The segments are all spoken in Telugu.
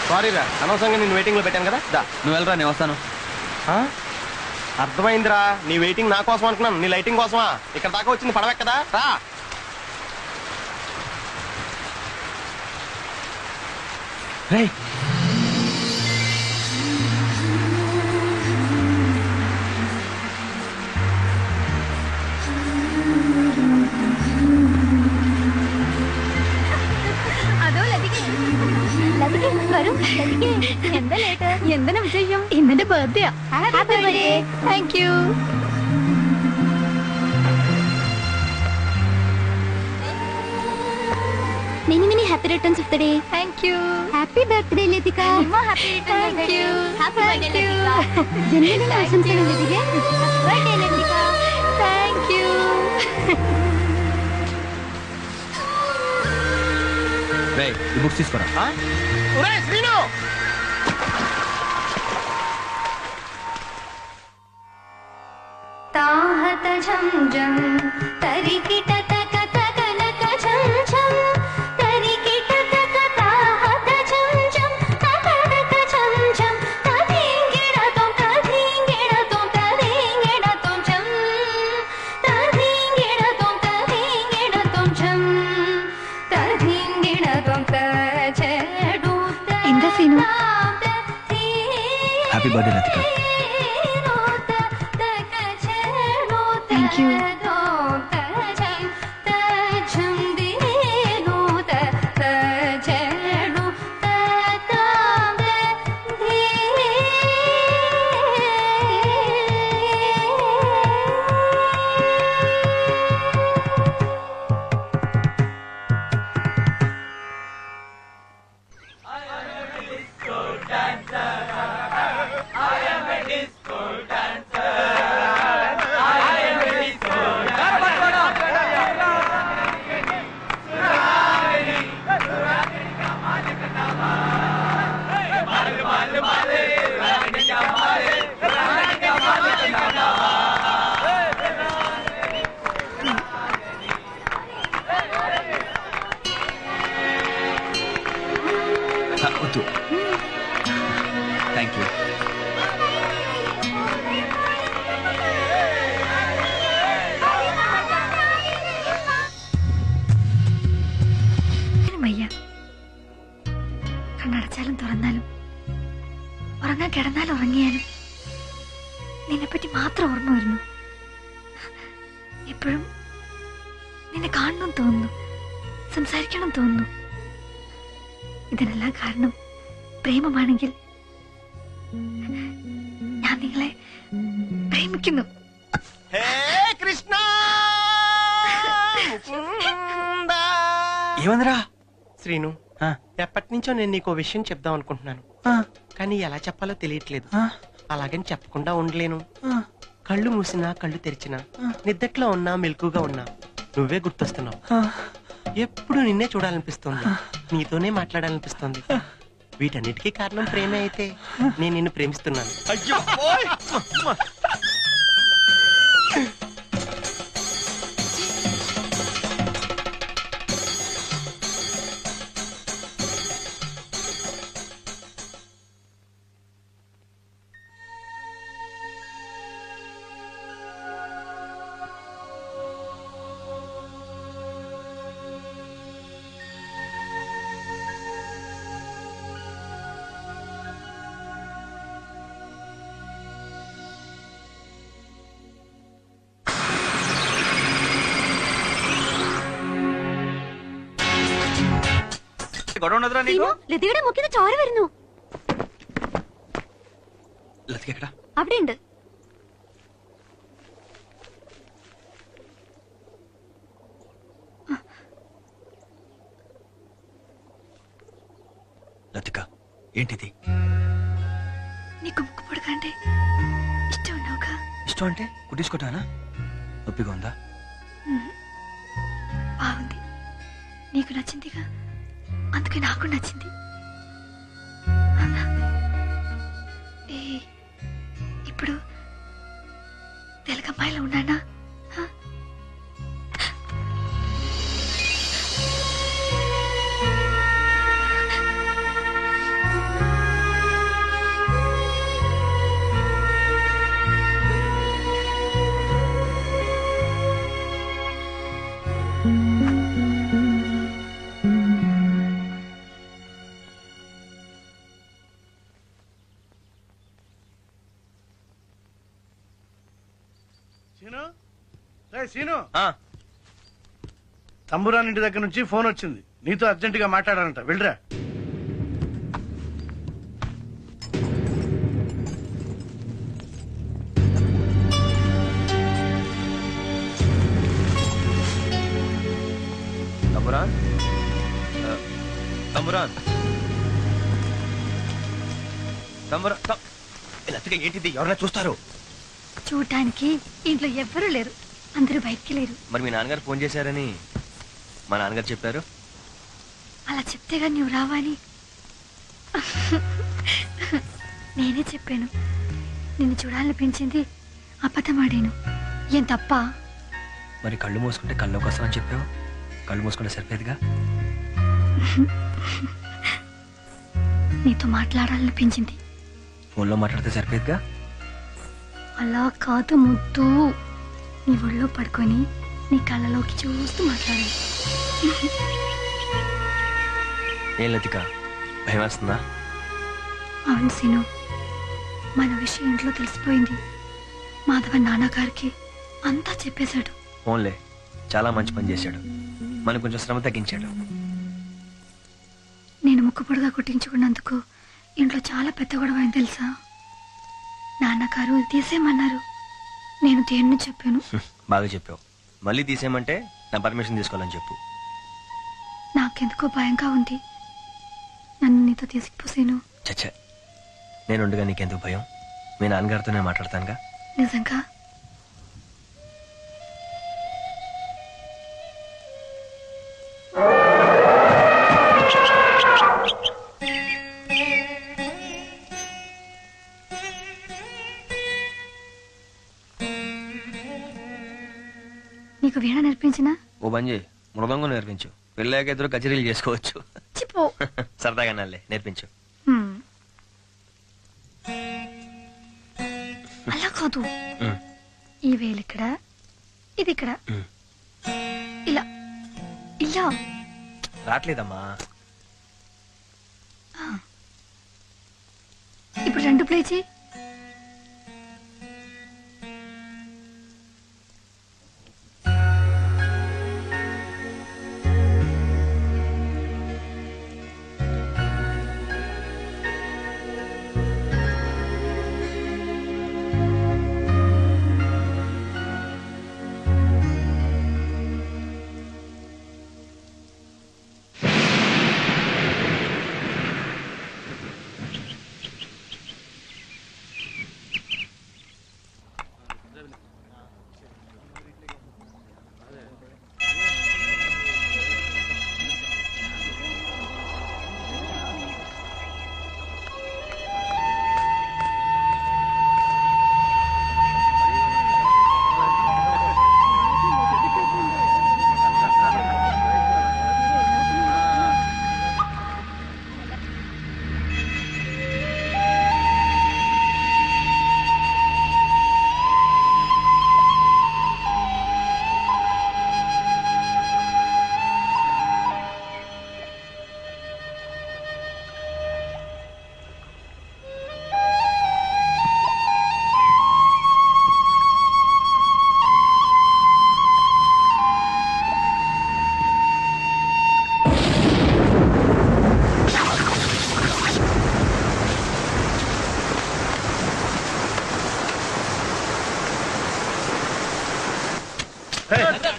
సారీ రా, అనవసరంగా నేను వెయిటింగ్ లో పెట్టాను కదా. దా నువ్వు వెళ్ళరా, నేను వస్తాను. అర్థమైందిరా, నీ వెయిటింగ్ నా కోసం అనుకున్నాను, నీ లైటింగ్ కోసమా? ఇక్కడ దాకా వచ్చింది పడవెక్కదా రా. రేయ్, എന്തിനാ വിശേഷം? ഇന്നെന്റെ birthday. Happy birthday. Thank you. Many many happy returns of the day. Thank you. Happy birthday Latika. Happy returns of the day. Happy birthday Latika. జన్మదిన ఆశంసలు Latika. Happy birthday Latika. Thank you. రేయ్, ఈ బుక్స్ తీసుకోరా. ఒరేయ్ శ్రీను, తాహత ఝం ఝం తరికిట తక తక నక ఝం ఝం తరికిట తక తాహత ఝం ఝం తక తక ఝం ఝం తదింగిడ తోం తదింగిడ తోం తదింగిడ తోం ఝం తదింగిడ తోం తదింగిడ తోం ఝం తదింగిడ తోం తజడు. എന്താ Seenu? Happy birthday Latika. Thank you. వద్దు. Thank you. കണ്ണടച്ചാലും തുറന്നാലും ഉറങ്ങാൻ കിടന്നാലും ഉറങ്ങിയാലും നിന്നെപ്പറ്റി മാത്രം ഓർമ്മ വരുന്നു. എപ്പോഴും നിന്നെ കാണണം തോന്നുന്നു, സംസാരിക്കണം തോന്നുന്നു. ഇതിനെല്ലാം കാരണം പ്രേമമാണെങ്കിൽ ഞാൻ നിങ്ങളെ പ്രേമിക്കുന്നു. హే కృష్ణ ఏమందిరా? శ్రీను, ఎప్పటి నుంచో నేను నీకు విషయం చెప్దాం అనుకుంటున్నాను, కానీ ఎలా చెప్పాలో తెలియట్లేదు. అలాగని చెప్పకుండా ఉండలేను. కళ్ళు మూసినా కళ్ళు తెరిచినా, నిద్దట్లో ఉన్నా మెలకుగా ఉన్నా నువ్వే గుర్తొస్తున్నావు. ఎప్పుడు నిన్నే చూడాలనిపిస్తుంది, నీతోనే మాట్లాడాలనిపిస్తుంది. వీటన్నిటికీ కారణం ప్రేమే అయితే నేను నిన్ను ప్రేమిస్తున్నాను. అయ్యో ലതികയുടെ മുക്കിന് ചോര വരുന്നു. ലതിക എക്കടാ? അവിടെ ഉണ്ട്. లతిక, ఏంటిది? నీకు ముక్కు పొడకంటే ఇష్టం ఉన్నావుగా? ఇష్టం అంటే కుట్టించుకుంటానా? నొప్పిగా ఉందా? బాగుంది, నీకు నచ్చిందిగా, అందుకే నాకు నచ్చింది. ఇప్పుడు తెలుగమ్మాయిలో ఉన్నానా? సీను రే సీను ఆ, తంబురాన్ ఇంటి దగ్గర నుంచి ఫోన్ వచ్చింది, నీతో అర్జెంటుగా మాట్లాడాలంట, వెళ్ళరా. తమ్మురాన్ తమ్మురాన్ తమ్మురా లతిక ఏంటిది? ఎవరైనా చూస్తారు. చూడటానికి ఇంట్లో ఎవ్వరూ లేరు, అందరూ బయటికి లేరు. మరి మీ నాన్నగారు ఫోన్ చేశారని మా నాన్నగారు చెప్పారు. అలా చెప్తేగా నువ్వు రావాలి. నేనే చెప్పాను, నిన్ను చూడాలనిపించింది, అబద్ధమాడాను. ఏం తప్ప? మరి కళ్ళు మూసుకుంటే కళ్ళు కోసం అని చెప్పావు, కళ్ళు మూసుకుంటే సరిపోయేదిగా. నీతో మాట్లాడాలనిపించింది. ఫోన్లో మాట్లాడితే సరిపోయేదిగా. అలా కాదు ముద్దు, నీ ఒళ్ళో పడుకొని నీ కళ్ళలోకి చూస్తూ మాట్లాడాలి. ఏం లతిక, భయం వేస్తుందా? అవును సీను, మన విషయం ఇంట్లో తెలిసిపోయింది. మాధవన్ నాన్నగారికి అంతా చెప్పేశాడు. ఫోన్లే, చాలా మంచి పని చేశాడు, మనకు కొంచెం శ్రమ తగ్గించాడు. నేను ముక్కుపొడిగా కుట్టించుకున్నందుకు ఇంట్లో చాలా పెద్ద గొడవ అయింది తెలుసా. నాన్నగారు ఇది తీసేయమన్నారు, నేను దేన్ని చెప్పాను. బాగా చెప్పావు. మళ్ళీ తీసేయమంటే నా పర్మిషన్ తీసుకోవాలని చెప్పు. నాకెందుకో భయంగా ఉంది, నన్ను నీతో తీసుకుపోసాను. చచ్చా, నేను ఉండగా నీకెందుకు భయం? మీ నాన్నగారితో నేను మాట్లాడతానుగా. నిజంగా? నీకు వీణ నేర్పించినా? ఓ బంజీ, మృదంగం నేర్పించు, పెళ్ళాక ఇద్దరు కచేరీలు చేసుకోవచ్చు. చిపో. సరదాగా నాలే, నేర్పించు. అలా కాదు, ఉమ్, ఈ వేలు ఇక్కడ, ఇది ఇక్కడ, ఉమ్. ఇలా ఇలా. రావట్లేదమ్మా. ఇప్పుడు రెండు ప్లే చేయి.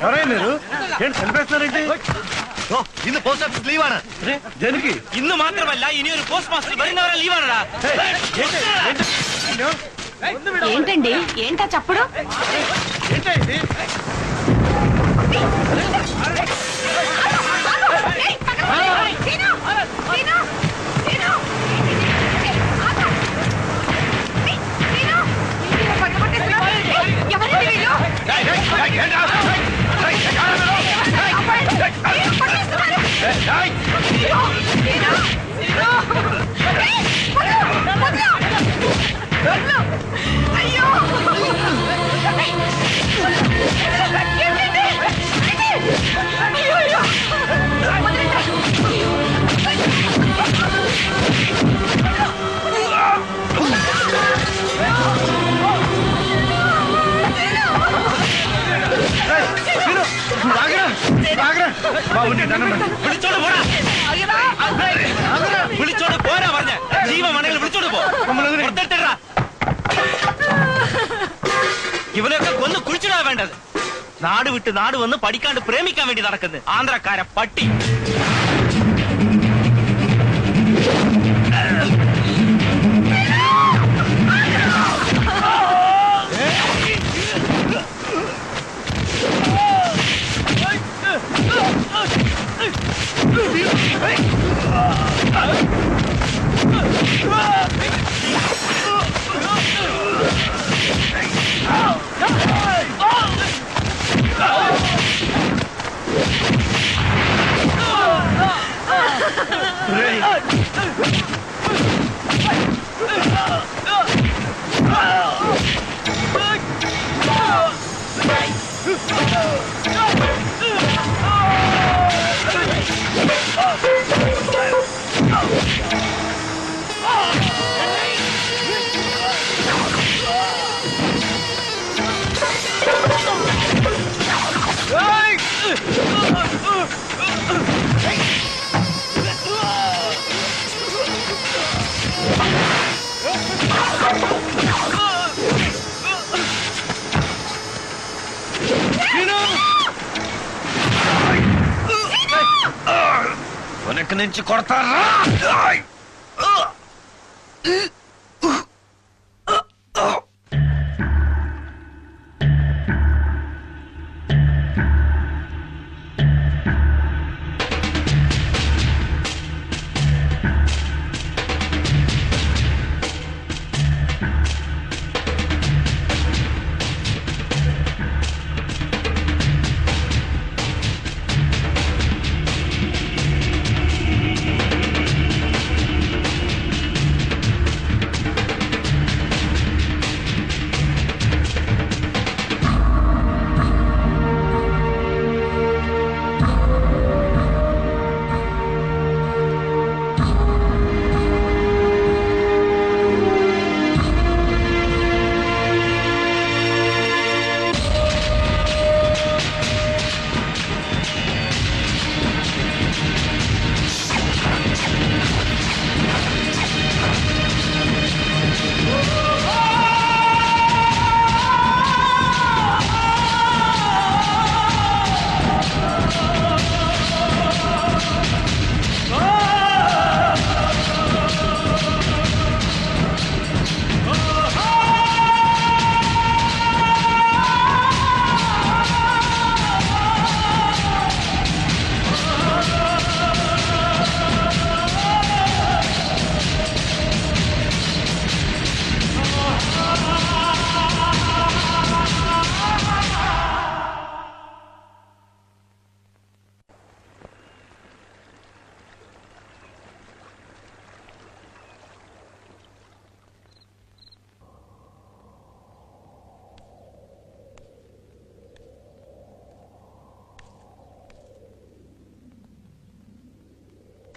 ఎవరైనా మీరు ఏంటి చంపేస్తున్నారేంటి? ഇന്ന് പോസ്റ്റ് ഓഫീസ് ലീവാണ്. దేనికి? ഇന്ന് മാത്രമല്ല ഇനി ഒരു പോസ്റ്റ് മാസ്റ്റർ വരുന്നവരെ ലീവാണടാ. ఏంటండి, ఏంటా చప్పుడు? ఏంటి ఇది? అయ్యో വിളിച്ചോണ്ട് പോടാ വിളിച്ചോണ്ട് പോരാ പറഞ്ഞ ജീവമാണെങ്കിൽ വിളിച്ചോണ്ട് പോ പുറത്തെടുത്തിടാ. ഇവനൊക്കെ കൊന്ന് കുഴിച്ചിടാ വേണ്ടത്. നാട് വിട്ട് നാട് വന്ന് പഠിക്കാണ്ട് പ്രേമിക്കാൻ വേണ്ടി നടക്കുന്നത് ആന്ധ്രക്കാര പട്ടി. వెనక నుంచి కొడతారా?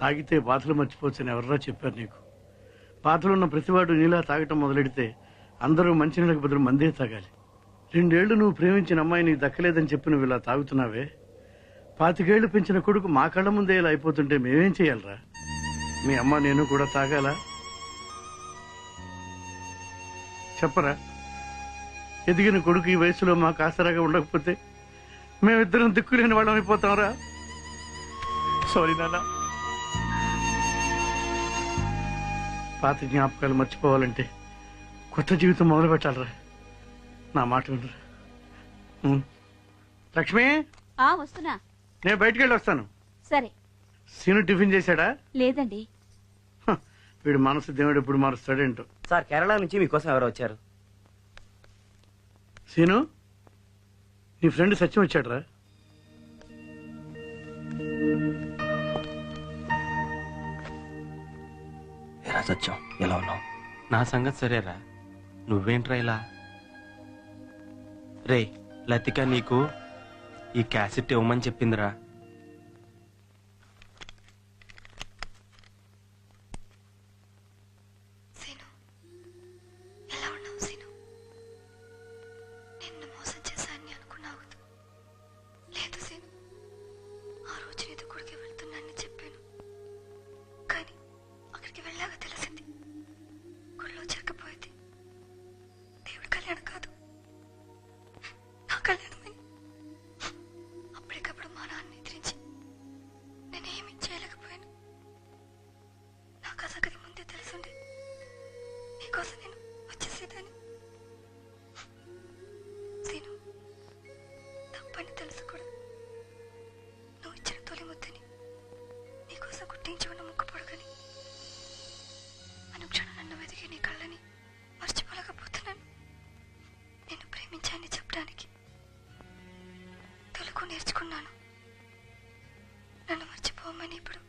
తాగితే బాధలు మర్చిపోవచ్చని ఎవరన్నా చెప్పారు నీకు? బాధలున్న ప్రతివాడు నీలా తాగటం మొదలెడితే అందరూ మంచినీళ్ళకి బదులు మందే తాగాలి. 2 ఏళ్లు నువ్వు ప్రేమించిన అమ్మాయి నీకు దక్కలేదని చెప్పి నువ్వు ఇలా తాగుతున్నావే. 25 ఏళ్లు పెంచిన కొడుకు మా కళ్ళ ముందే ఇలా అయిపోతుంటే మేమేం చేయాలరా? మీ అమ్మ నేను కూడా తాగాలా? చెప్పరా? ఎదిగిన కొడుకు ఈ వయసులో మాకు ఆసరాగా ఉండకపోతే మేమిద్దరం దిక్కులేని వాళ్ళం అయిపోతాంరా. సారీ నాన్న. పాత జ్ఞాపకాలు మర్చిపోవాలంటే కొత్త జీవితం మొదలు పెట్టాలరా. నా మాట వినరా. లక్ష్మి, వస్తున్నా. నేను బయటికి వెళ్ళి వస్తాను. సరే. సీను టిఫిన్ చేశాడా? లేదండి. వీడు మనసు దేవుడు ఎప్పుడు మారుస్తాడేంటో. సార్, కేరళ నుంచి మీకోసం ఎవరో వచ్చారు. సీను, నీ ఫ్రెండ్ సత్యం వచ్చాడరా? ఏరా సత్యం, ఎలా ఉన్నావు? నా సంగతి సరేరా, నువ్వేంట్రా ఇలా? రే, లతిక నీకు ఈ క్యాసెట్ ఇవ్వమని చెప్పిందిరా. లేదు సీను, ఆ రోజు నీతో కొడుకు నీకోసం నేను వచ్చేసేదాన్ని. సీను, తప్పని తెలుసు కూడా నువ్వు ఇచ్చిన తొలి ముద్దని నీకోసం కుట్టించి ఉన్న ముక్కు పొడగని అనుక్షణం నన్ను వెతికి నీ కళ్ళని మర్చిపోలేకపోతున్నాను. నేను ప్రేమించాన్ని చెప్పడానికి తెలుగు నేర్చుకున్నాను. నన్ను మర్చిపోమని ఇప్పుడు